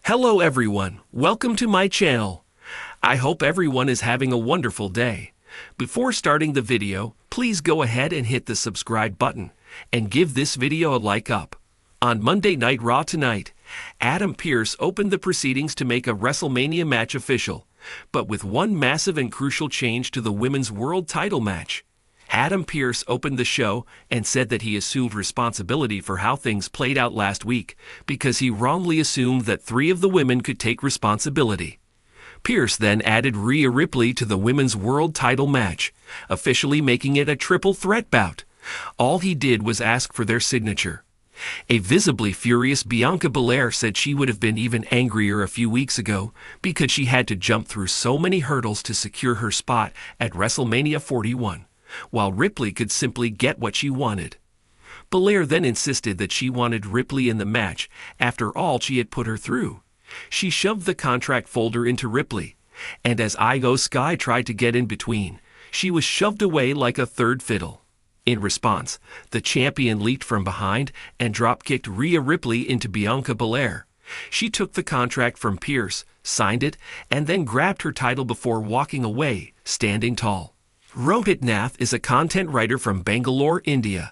Hello everyone, welcome to my channel. I hope everyone is having a wonderful day. Before starting the video, please go ahead and hit the subscribe button and give this video a like up. On Monday Night Raw tonight, Adam Pearce opened the proceedings to make a WrestleMania match official, but with one massive and crucial change to the Women's World Title match. Adam Pearce opened the show and said that he assumed responsibility for how things played out last week because he wrongly assumed that 3 of the women could take responsibility. Pearce then added Rhea Ripley to the Women's World Title match, officially making it a triple threat bout. All he did was ask for their signature. A visibly furious Bianca Belair said she would have been even angrier a few weeks ago because she had to jump through so many hurdles to secure her spot at WrestleMania 41. While Ripley could simply get what she wanted. Belair then insisted that she wanted Ripley in the match after all she had put her through. She shoved the contract folder into Ripley, and as Io Sky tried to get in between, she was shoved away like a third fiddle. In response, the champion leaped from behind and drop-kicked Rhea Ripley into Bianca Belair. She took the contract from Pearce, signed it, and then grabbed her title before walking away, standing tall. Rohit Nath is a content writer from Bangalore, India.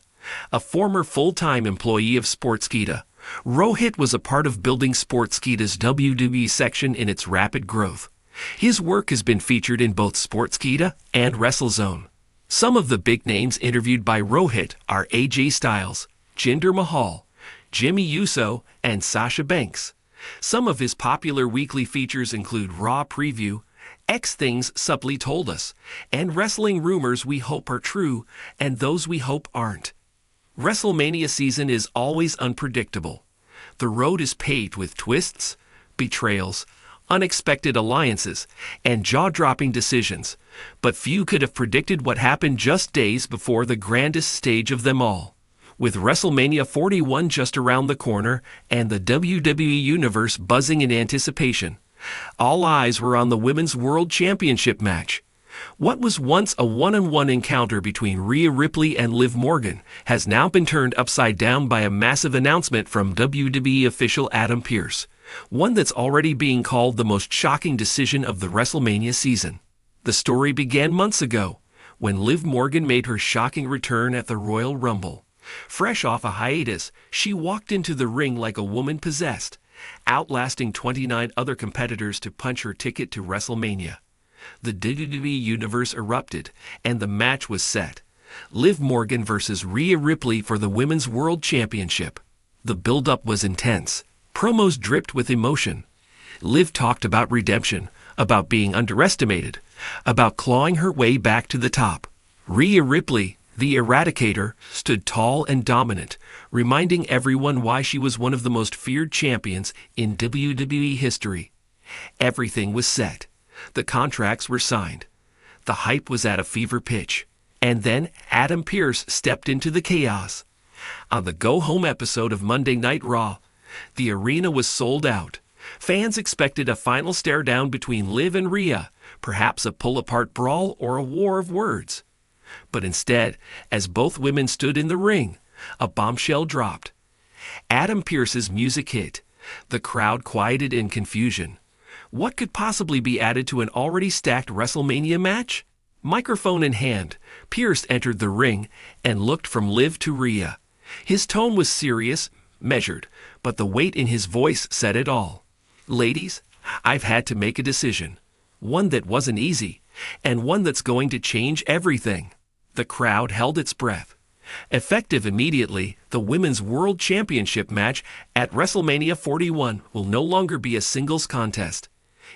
A former full-time employee of Sportskeeda, Rohit was a part of building Sportskeeda's WWE section in its rapid growth. His work has been featured in both Sportskeeda and WrestleZone. Some of the big names interviewed by Rohit are AJ Styles, Jinder Mahal, Jimmy Uso, and Sasha Banks. Some of his popular weekly features include Raw Preview, X Things Supply Told Us, and Wrestling Rumors We Hope Are True and Those We Hope Aren't. WrestleMania season is always unpredictable. The road is paved with twists, betrayals, unexpected alliances, and jaw-dropping decisions, but few could have predicted what happened just days before the grandest stage of them all. With WrestleMania 41 just around the corner and the WWE Universe buzzing in anticipation, all eyes were on the Women's World Championship match. What was once a one-on-one encounter between Rhea Ripley and Liv Morgan has now been turned upside down by a massive announcement from WWE official Adam Pearce, one that's already being called the most shocking decision of the WrestleMania season. The story began months ago, when Liv Morgan made her shocking return at the Royal Rumble. Fresh off a hiatus, she walked into the ring like a woman possessed, outlasting 29 other competitors to punch her ticket to WrestleMania. The WWE Universe erupted, and the match was set. Liv Morgan versus Rhea Ripley for the Women's World Championship. The build-up was intense. Promos dripped with emotion. Liv talked about redemption, about being underestimated, about clawing her way back to the top. Rhea Ripley, the Eradicator, stood tall and dominant, reminding everyone why she was one of the most feared champions in WWE history. Everything was set. The contracts were signed. The hype was at a fever pitch. And then Adam Pearce stepped into the chaos. On the go-home episode of Monday Night Raw, the arena was sold out. Fans expected a final stare-down between Liv and Rhea, perhaps a pull-apart brawl or a war of words. But instead, as both women stood in the ring, a bombshell dropped. Adam Pearce's music hit. The crowd quieted in confusion. What could possibly be added to an already stacked WrestleMania match? Microphone in hand, Pearce entered the ring and looked from Liv to Rhea. His tone was serious, measured, but the weight in his voice said it all. Ladies, I've had to make a decision. One that wasn't easy, and one that's going to change everything. The crowd held its breath. Effective immediately, the Women's World Championship match at WrestleMania 41 will no longer be a singles contest.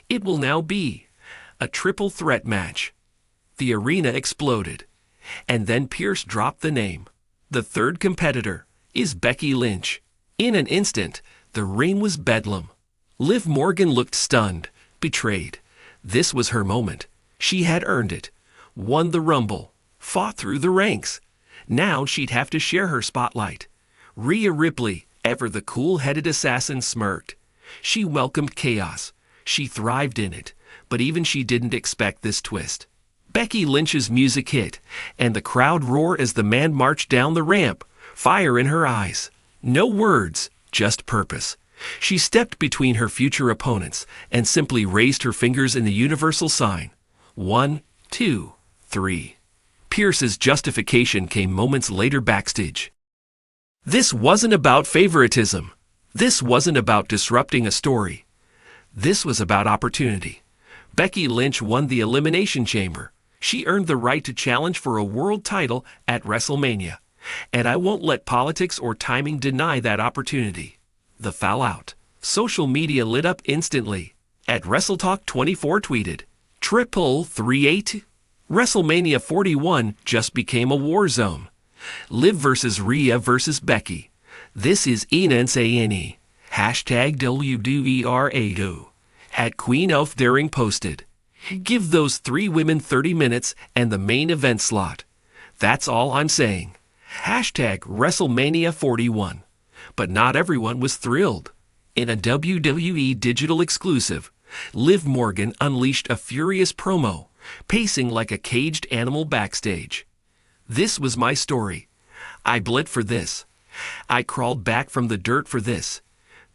It will now be a triple threat match. The arena exploded. And then Pearce dropped the name. The third competitor is Becky Lynch. In an instant, the ring was bedlam. Liv Morgan looked stunned, betrayed. This was her moment. She had earned it. Won the Rumble. Fought through the ranks. Now she'd have to share her spotlight. Rhea Ripley, ever the cool-headed assassin, smirked. She welcomed chaos. She thrived in it, but even she didn't expect this twist. Becky Lynch's music hit, and the crowd roared as the man marched down the ramp, fire in her eyes. No words, just purpose. She stepped between her future opponents and simply raised her fingers in the universal sign. 1, 2, 3. Pearce's justification came moments later backstage. This wasn't about favoritism. This wasn't about disrupting a story. This was about opportunity. Becky Lynch won the Elimination Chamber. She earned the right to challenge for a world title at WrestleMania. And I won't let politics or timing deny that opportunity. The fallout. Social media lit up instantly. At WrestleTalk24 tweeted, Triple 38. WrestleMania 41 just became a war zone. Liv versus Rhea versus Becky. This is insane. Hashtag WWERA2. At Queen of Daring posted. Give those 3 women 30 minutes and the main event slot. That's all I'm saying. Hashtag WrestleMania 41. But not everyone was thrilled. In a WWE digital exclusive, Liv Morgan unleashed a furious promo, pacing like a caged animal backstage. This was my story. I bled for this. I crawled back from the dirt for this.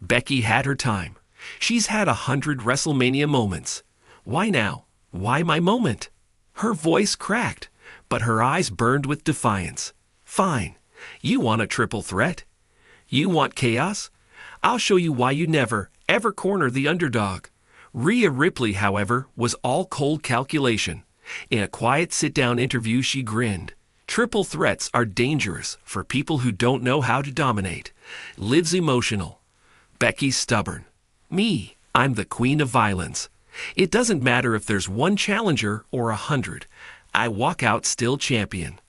Becky had her time. She's had 100 WrestleMania moments. Why now? Why my moment? Her voice cracked, but her eyes burned with defiance. Fine. You want a triple threat? You want chaos? I'll show you why you never, ever corner the underdog. Rhea Ripley, however, was all cold calculation. In a quiet sit-down interview, she grinned. Triple threats are dangerous for people who don't know how to dominate. Liv's emotional. Becky's stubborn. Me, I'm the queen of violence. It doesn't matter if there's 1 challenger or 100. I walk out still champion.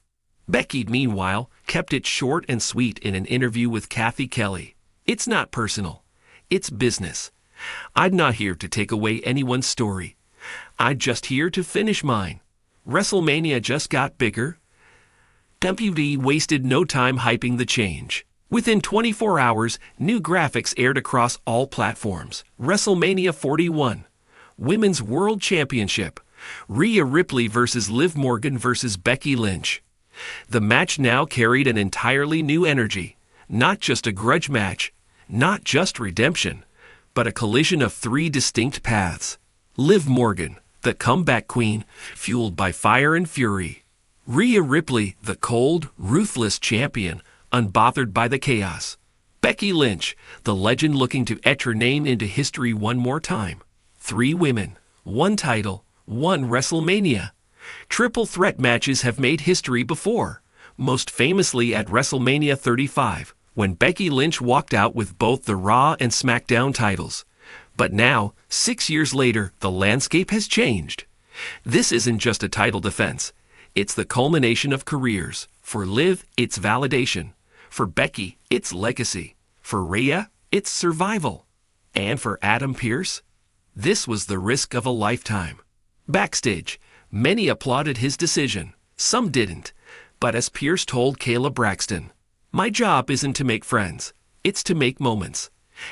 Becky, meanwhile, kept it short and sweet in an interview with Kathy Kelly. It's not personal. It's business. I'm not here to take away anyone's story. I'm just here to finish mine. WrestleMania just got bigger. WWE wasted no time hyping the change. Within 24 hours, new graphics aired across all platforms. WrestleMania 41. Women's World Championship. Rhea Ripley versus Liv Morgan versus Becky Lynch. The match now carried an entirely new energy. Not just a grudge match. Not just redemption. But a collision of 3 distinct paths. Liv Morgan, the comeback queen, fueled by fire and fury. Rhea Ripley, the cold, ruthless champion, unbothered by the chaos. Becky Lynch, the legend looking to etch her name into history one more time. 3 women, 1 title, 1 WrestleMania. Triple threat matches have made history before, most famously at WrestleMania 35, when Becky Lynch walked out with both the Raw and SmackDown titles. But now, 6 years later, the landscape has changed. This isn't just a title defense. It's the culmination of careers. For Liv, it's validation. For Becky, it's legacy. For Rhea, it's survival. And for Adam Pearce, this was the risk of a lifetime. Backstage, many applauded his decision. Some didn't. But as Pearce told Kayla Braxton, my job isn't to make friends. It's to make moments.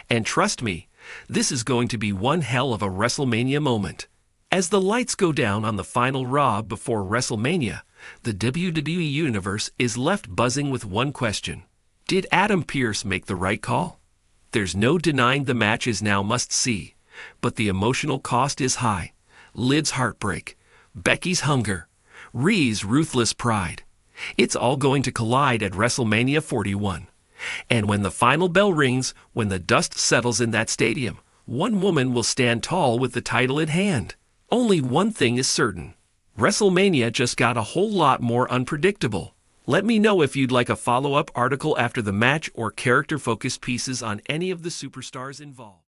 And trust me, this is going to be one hell of a WrestleMania moment. As the lights go down on the final Raw before WrestleMania, the WWE Universe is left buzzing with one question. Did Adam Pearce make the right call? There's no denying the match is now must-see, but the emotional cost is high. Liv's heartbreak, Becky's hunger, Rhea's ruthless pride. It's all going to collide at WrestleMania 41. And when the final bell rings, when the dust settles in that stadium, one woman will stand tall with the title in hand. Only one thing is certain. WrestleMania just got a whole lot more unpredictable. Let me know if you'd like a follow-up article after the match or character-focused pieces on any of the superstars involved.